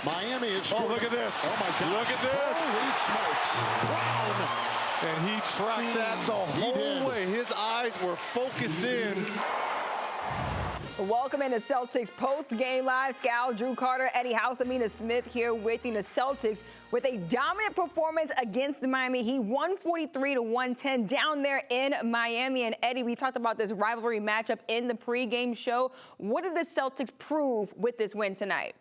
Miami is. Oh, look at this. Oh, my God. Look at this. Holy smokes. Brown. And he tracked that the whole way. His eyes were focused in. Welcome into Celtics post-game live. Scal, Jrue Carter, Eddie, House and Amina Smith here with you. The Celtics with a dominant performance against Miami Heat, 143-110 down there in Miami. And Eddie, we talked about this rivalry matchup in the pregame show. What did the Celtics prove with this win tonight?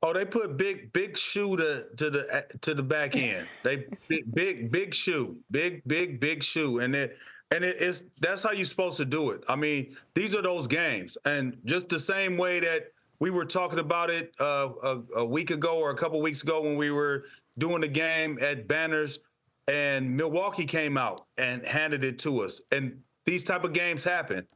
Oh, they put big shoe to the back end. They big shoe, big shoe, and it's that's how you're supposed to do it. I mean, these are those games, and just the same way that we were talking about it a week ago or a couple weeks ago when we were doing the game at Banners, and Milwaukee came out and handed it to us, and these type of games happen.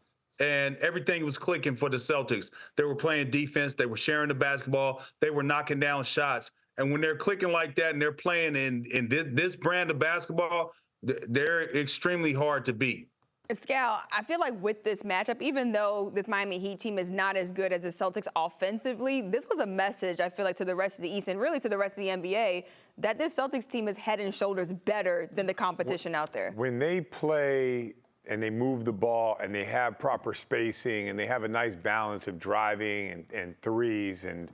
And everything was clicking for the Celtics. They were playing defense. They were sharing the basketball. They were knocking down shots. And when they're clicking like that and they're playing in this brand of basketball, they're extremely hard to beat. Scal, I feel like with this matchup, even though this Miami Heat team is not as good as the Celtics offensively, this was a message, I feel like, to the rest of the East and really to the rest of the NBA that this Celtics team is head and shoulders better than the competition out there. When they play and they move the ball and they have proper spacing and they have a nice balance of driving and threes, and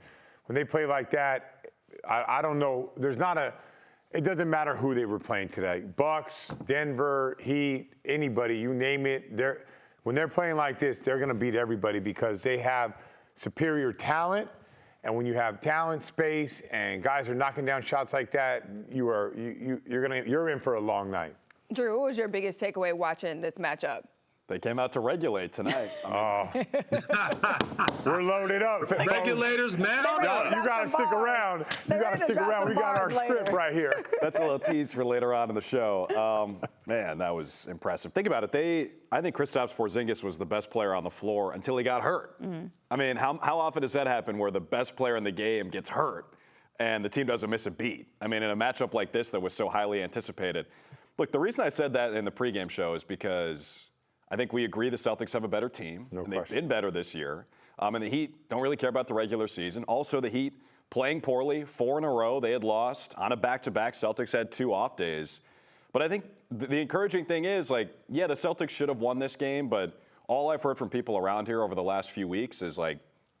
when they play like that, I don't know, it doesn't matter who they were playing today. Bucks, Denver, Heat, anybody, you name it, when they're playing like this, they're gonna beat everybody because they have superior talent. And when you have talent, space, and guys are knocking down shots like that, you're in for a long night. Jrue, what was your biggest takeaway watching this matchup? They came out to regulate tonight. We're loaded up. Regulators, man. You got to stick around. You got to stick around. We got our script right here. That's a little tease for later on in the show. Man, that was impressive. Think about it. I think Kristaps Porzingis was the best player on the floor until he got hurt. Mm-hmm. I mean, how often does that happen where the best player in the game gets hurt and the team doesn't miss a beat? I mean, in a matchup like this that was so highly anticipated. Look, the reason I said that in the pregame show is because I think we agree the Celtics have a better team. No and question. They've been better this year. And the Heat don't really care about the regular season. Also, the Heat playing poorly, 4 in a row. They had lost on a back-to-back. Celtics had 2 off days. But I think the encouraging thing is, the Celtics should have won this game, but all I've heard from people around here over the last few weeks is,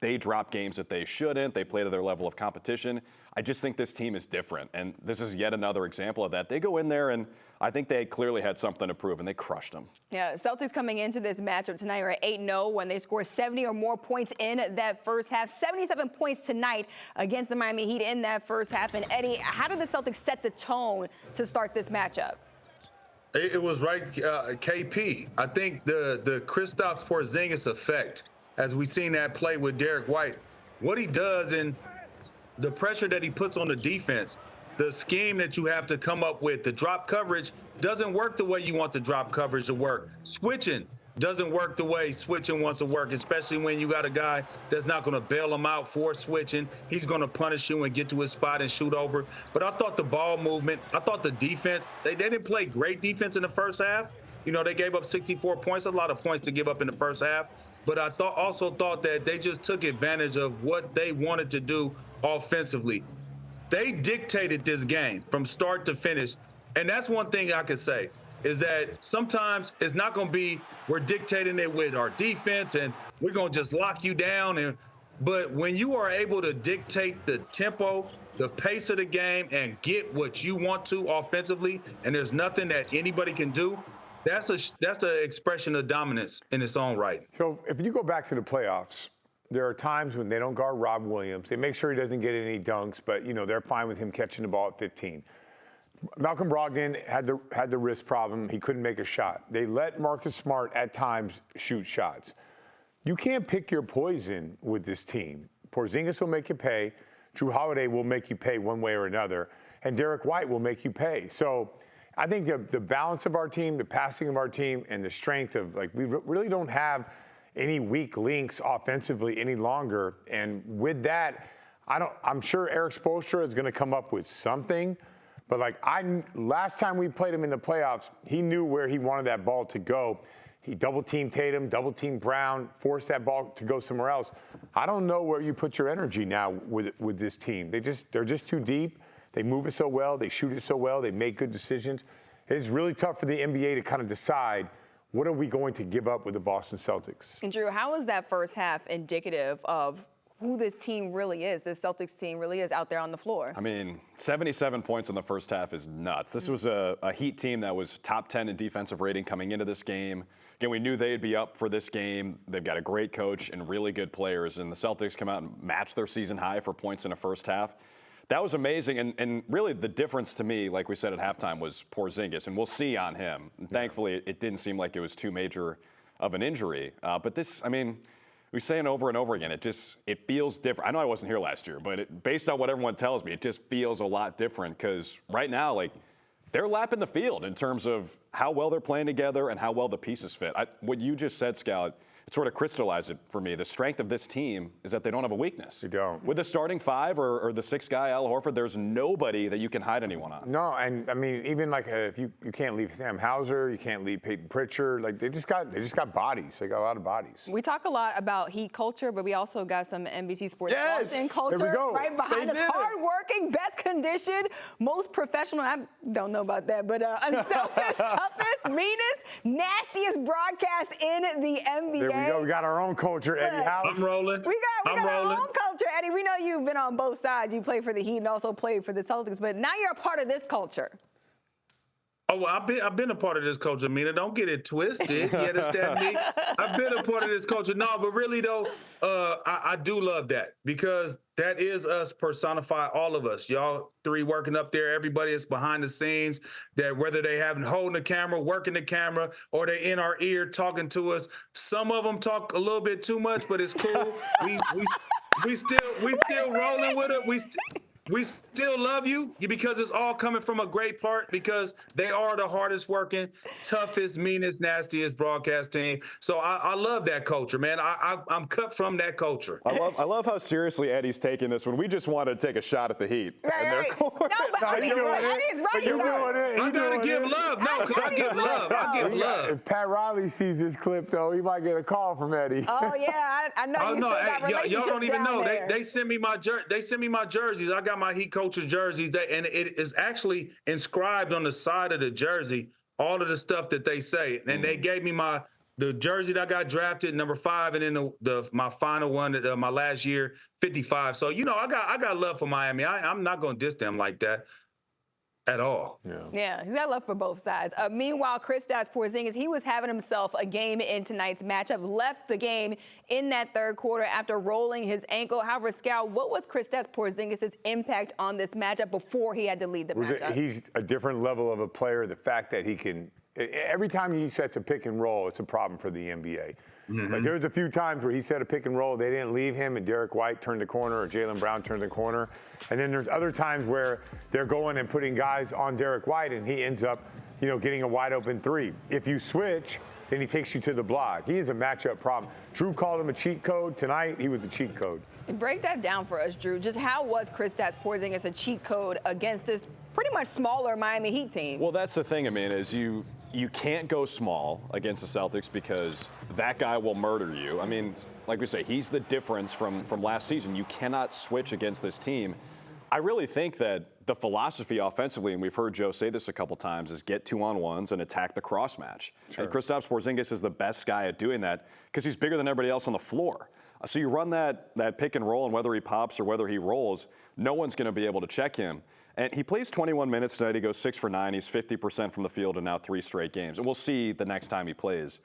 they drop games that they shouldn't. They play to their level of competition. I just think this team is different, and this is yet another example of that. They go in there, and I think they clearly had something to prove, and they crushed them. Yeah, Celtics coming into this matchup tonight are at 8-0 when they score 70 or more points in that first half. 77 points tonight against the Miami Heat in that first half. And Eddie, how did the Celtics set the tone to start this matchup? It was right, KP. I think the Kristaps Porzingis effect, as we seen that play with Derek White, what he does and the pressure that he puts on the defense, the scheme that you have to come up with, the drop coverage doesn't work the way you want the drop coverage to work. Switching doesn't work the way switching wants to work, especially when you got a guy that's not going to bail him out for switching. He's going to punish you and get to his spot and shoot over. But I thought the ball movement, I thought the defense, they didn't play great defense in the first half. You know, they gave up 64 points, a lot of points to give up in the first half. But I also thought that they just took advantage of what they wanted to do offensively. They dictated this game from start to finish. And that's one thing I could say is that sometimes it's not going to be we're dictating it with our defense and we're going to just lock you down. But when you are able to dictate the tempo, the pace of the game, and get what you want to offensively, and there's nothing that anybody can do, that's an expression of dominance in its own right. So if you go back to the playoffs, there are times when they don't guard Rob Williams. They make sure he doesn't get any dunks, but, they're fine with him catching the ball at 15. Malcolm Brogdon had the wrist problem. He couldn't make a shot. They let Marcus Smart at times shoot shots. You can't pick your poison with this team. Porzingis will make you pay. Jrue Holiday will make you pay one way or another. And Derek White will make you pay. So I think the balance of our team, the passing of our team, and the strength of, we really don't have any weak links offensively any longer. And with that, I'm sure Eric Spoelstra is going to come up with something. But last time we played him in the playoffs, he knew where he wanted that ball to go. He double-teamed Tatum, double-teamed Brown, forced that ball to go somewhere else. I don't know where you put your energy now with this team. They're just too deep. They move it so well. They shoot it so well. They make good decisions. It's really tough for the NBA to kind of decide what are we going to give up with the Boston Celtics. And Jrue, how is that first half indicative of who this team really is, this Celtics team really is out there on the floor? I mean, 77 points in the first half is nuts. This was a Heat team that was top 10 in defensive rating coming into this game. Again, we knew they'd be up for this game. They've got a great coach and really good players, and the Celtics come out and match their season high for points in the first half. That was amazing, and really the difference to me, like we said at halftime, was Porzingis, and we'll see on him. And thankfully, it didn't seem like it was too major of an injury. But this, I mean, we say it over and over again. It feels different. I know I wasn't here last year, but based on what everyone tells me, it just feels a lot different because right now, like, they're lapping the field in terms of how well they're playing together and how well the pieces fit. What you just said, Scal, it sort of crystallized it for me. The strength of this team is that they don't have a weakness. They don't. With the starting five or the sixth guy, Al Horford, there's nobody that you can hide anyone on. No, and I mean, even like if you can't leave Sam Hauser, you can't leave Peyton Pritchard. Like they just got bodies. They got a lot of bodies. We talk a lot about Heat culture, but we also got some NBC Sports Boston culture there we go. right behind They us. did it. Hardworking, best conditioned, most professional. I don't know about that, but unselfish, toughest, meanest, nastiest broadcast in the NBA. There we go. We got our own culture, Eddie House. I'm rolling. We got our rolling. own culture, Eddie. We know you've been on both sides. You played for the Heat and also played for the Celtics, but now you're a part of this culture. Oh, well, I've been a part of this culture, Mina. Don't get it twisted. You understand me? I've been a part of this culture. No, but really, though, I do love that because that is us personify all of us. Y'all three working up there, everybody is behind the scenes, that whether they haven't holding the camera, working the camera, or they in our ear talking to us. Some of them talk a little bit too much, but it's cool. we still rolling with it. We still love you because it's all coming from a great part because they are the hardest working, toughest, meanest, nastiest broadcast team. So I love that culture, man. I'm cut from that culture. I love how seriously Eddie's taking this when we just wanted to take a shot at the Heat. Right, and their right. court. No, but Eddie's right. You're doing it. I gotta give love. No, I give love. I give love. If Pat Riley sees this clip, though, he might get a call from Eddie. Oh yeah, I know. Oh you no, still got relationships y'all don't even down know. there. They send me my jerseys. I got my Heat coach's jerseys, and it is actually inscribed on the side of the jersey all of the stuff that they say. And they gave me the jersey that I got drafted, number 5, and then my final one, my last year, 55. So I got love for Miami. I'm not gonna diss them like that at all. Yeah, he's got love for both sides. Meanwhile, Kristaps Porzingis, he was having himself a game in tonight's matchup, left the game in that third quarter after rolling his ankle. However, Scal, what was Kristaps Porzingis' impact on this matchup before he had to lead the matchup? He's a different level of a player. The fact that he can, every time he sets a pick and roll, it's a problem for the NBA. Mm-hmm. Like there's a few times where he set a pick and roll, they didn't leave him, and Derek White turned the corner, or Jaylen Brown turned the corner. And then there's other times where they're going and putting guys on Derek White, and he ends up, getting a wide open three. If you switch, then he takes you to the block. He is a matchup problem. Jrue called him a cheat code. Tonight, he was a cheat code. Break that down for us, Jrue. Just how was Kristaps Porzingis a cheat code against this pretty much smaller Miami Heat team? Well, that's the thing, Amina, is you can't go small against the Celtics because that guy will murder you. I mean, like we say, he's the difference from last season. You cannot switch against this team. I really think that the philosophy offensively, and we've heard Joe say this a couple times, is get 2-on-1s and attack the cross match. Sure. And Kristaps Porzingis is the best guy at doing that because he's bigger than everybody else on the floor. So you run that pick and roll, and whether he pops or whether he rolls, no one's going to be able to check him. And he plays 21 minutes tonight. He goes 6 for 9. He's 50% from the field in now 3 straight games. And we'll see the next time he plays.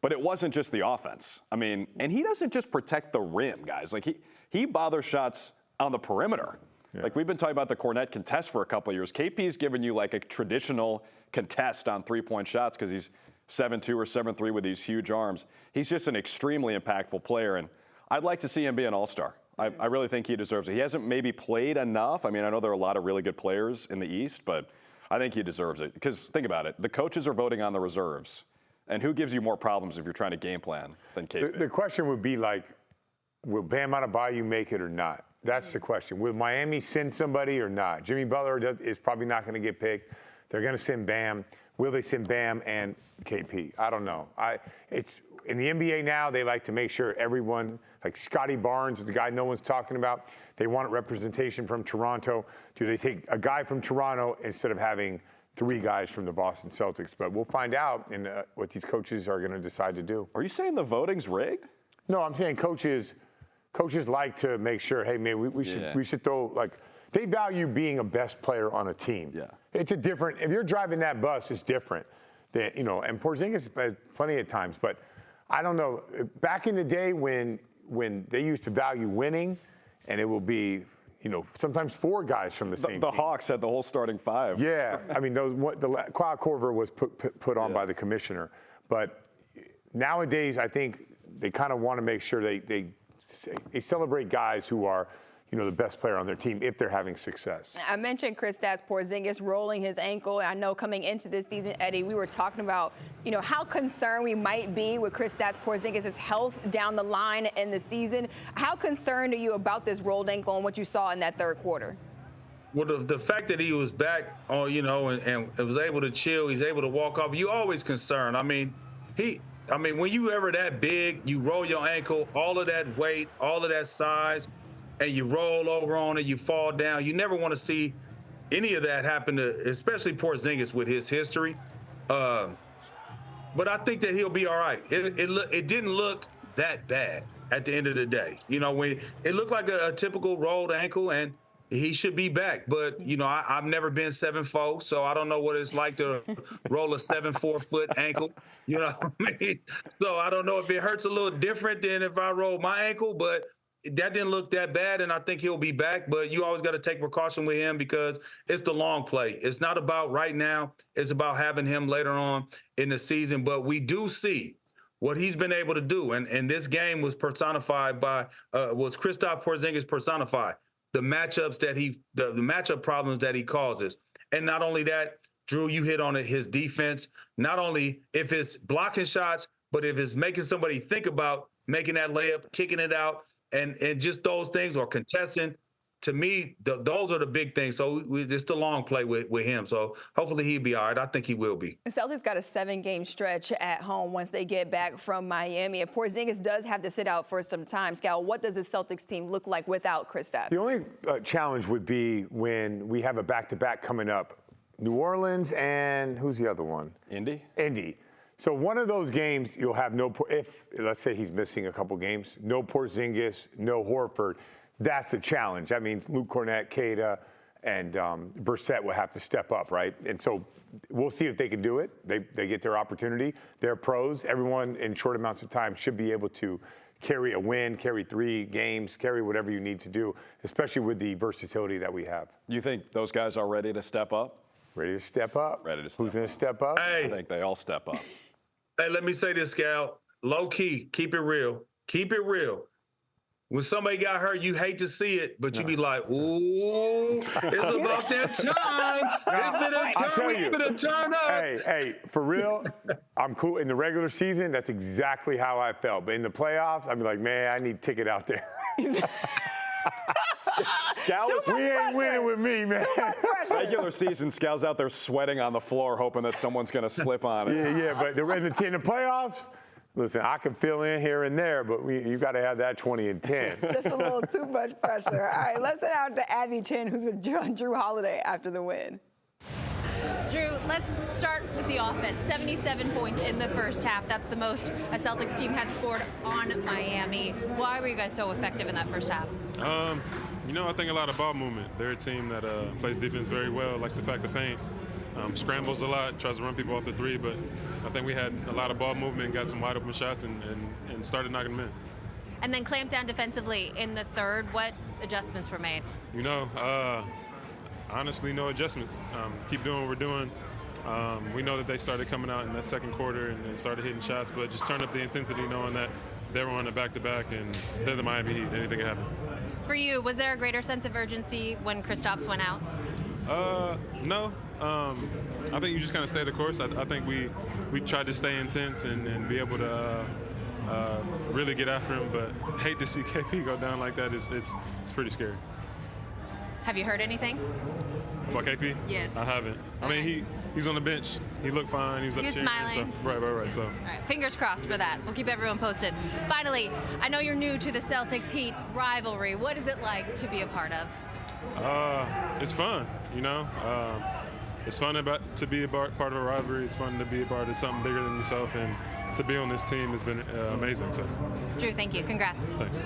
But it wasn't just the offense. I mean, and he doesn't just protect the rim, guys. Like he bothers shots on the perimeter. Yeah. Like we've been talking about the Cornet contest for a couple of years. KP's given you like a traditional contest on 3-point shots because he's 7'2" or 7'3" with these huge arms. He's just an extremely impactful player. And I'd like to see him be an all-star. I really think he deserves it. He hasn't maybe played enough. I mean, I know there are a lot of really good players in the East, but I think he deserves it. Because think about it. The coaches are voting on the reserves. And who gives you more problems if you're trying to game plan than KP? The question would be like, will Bam Adebayo make it or not? That's the question. Will Miami send somebody or not? Jimmy Butler is probably not going to get picked. They're going to send Bam. will they send Bam and KP? I don't know. It's in the NBA now, they like to make sure everyone, like Scotty Barnes, the guy no one's talking about, they want representation from Toronto. Do they take a guy from Toronto instead of having 3 guys from the Boston Celtics? But we'll find out in what these coaches are going to decide to do. Are you saying the voting's rigged? No, I'm saying coaches like to make sure, hey, man, we should throw, like, they value being a best player on a team. Yeah. It's a different, if you're driving that bus, it's different. Than, and Porzingis plenty of times, but I don't know. Back in the day when they used to value winning, and it will be, sometimes 4 guys from the same team. The Hawks had the whole starting 5. Yeah, I mean, Kyle Korver was put on by the commissioner. But nowadays, I think they kind of want to make sure they celebrate guys who are, the best player on their team if they're having success. I mentioned Kristaps Porzingis rolling his ankle. I know coming into this season, Eddie, we were talking about, how concerned we might be with Kristaps Porzingis' health down the line in the season. How concerned are you about this rolled ankle and what you saw in that third quarter? Well, the fact that he was back, and was able to chill, he's able to walk off, you always concerned. I mean, when you ever that big, you roll your ankle, all of that weight, all of that size, and you roll over on it, you fall down. You never want to see any of that happen to, especially Porzingis with his history. But I think that he'll be all right. It didn't look that bad at the end of the day. When it looked like a typical rolled ankle, and he should be back. But, I've never been 7'4", so I don't know what it's like to roll a 7'4" foot ankle. You know what I mean? So I don't know if it hurts a little different than if I roll my ankle, but that didn't look that bad, and I think he'll be back. But you always got to take precaution with him because it's the long play. It's not about right now. It's about having him later on in the season. But we do see what he's been able to do, and this game was personified by was Kristaps Porzingis personified. The matchups that the matchup problems that he causes, and not only that, Jrue, you hit on it. His defense, not only if it's blocking shots, but if it's making somebody think about making that layup, kicking it out. And just those things, or contesting, to me, those are the big things. So it's the long play with him. So hopefully he'll be all right. I think he will be. The Celtics got a 7-game stretch at home once they get back from Miami. And Porzingis does have to sit out for some time. Scal, what does the Celtics team look like without Kristaps? The only challenge would be when we have a back-to-back coming up. New Orleans and who's the other one? Indy. So one of those games, you'll have let's say he's missing a couple games, no Porzingis, no Horford. That's a challenge. That means Luke Cornett, Keita, and Brissett will have to step up, right? And so we'll see if they can do it. They get their opportunity. They're pros. Everyone in short amounts of time should be able to carry a win, carry 3 games, carry whatever you need to do, especially with the versatility that we have. You think those guys are ready to step up? Ready to step up? Ready to step Who's going to step up? Hey. I think they all step up. Hey, let me say this, Scal. Low key, keep it real. Keep it real. When somebody got hurt, you hate to see it, but you be like, ooh, it's about that time. It's gonna turn up. Hey, for real, I'm cool. In the regular season, that's exactly how I felt. But in the playoffs, I'd be like, man, I need a ticket out there. We ain't winning with me, man. Regular season, Scal's out there sweating on the floor, hoping that someone's going to slip on it. Yeah, but in the playoffs, listen, I can fill in here and there, but you got to have that 20 and 10. Just a little too much pressure. All right, let's head out to Abby Chin, who's with Jrue Holiday after the win. Jrue, let's start with the offense. 77 points in the first half. That's the most a Celtics team has scored on Miami. Why were you guys so effective in that first half? I think a lot of ball movement. They're a team that plays defense very well, likes to pack the paint, scrambles a lot, tries to run people off the 3, but I think we had a lot of ball movement, got some wide open shots, and started knocking them in. And then clamped down defensively in the third. What adjustments were made? Honestly, no adjustments. Keep doing what we're doing. We know that they started coming out in that second quarter and started hitting shots, but just turn up the intensity knowing that they were on a back-to-back and they're the Miami Heat. Anything can happen. For you, was there a greater sense of urgency when Kristaps went out? No. I think you just kind of stay the course. I think we tried to stay intense and be able to really get after him, but hate to see KP go down like that. It's pretty scary. Have you heard anything? About KP? Yes. I haven't. I mean, he's on the bench. He looked fine. He was up He was cheering. smiling. So, right. So. All right, fingers crossed for that. We'll keep everyone posted. Finally, I know you're new to the Celtics Heat rivalry. What is it like to be a part of? It's fun, you know. It's fun to be a part of a rivalry. It's fun to be a part of something bigger than yourself, and to be on this team has been amazing. So, Jrue, thank you. Congrats. Thanks.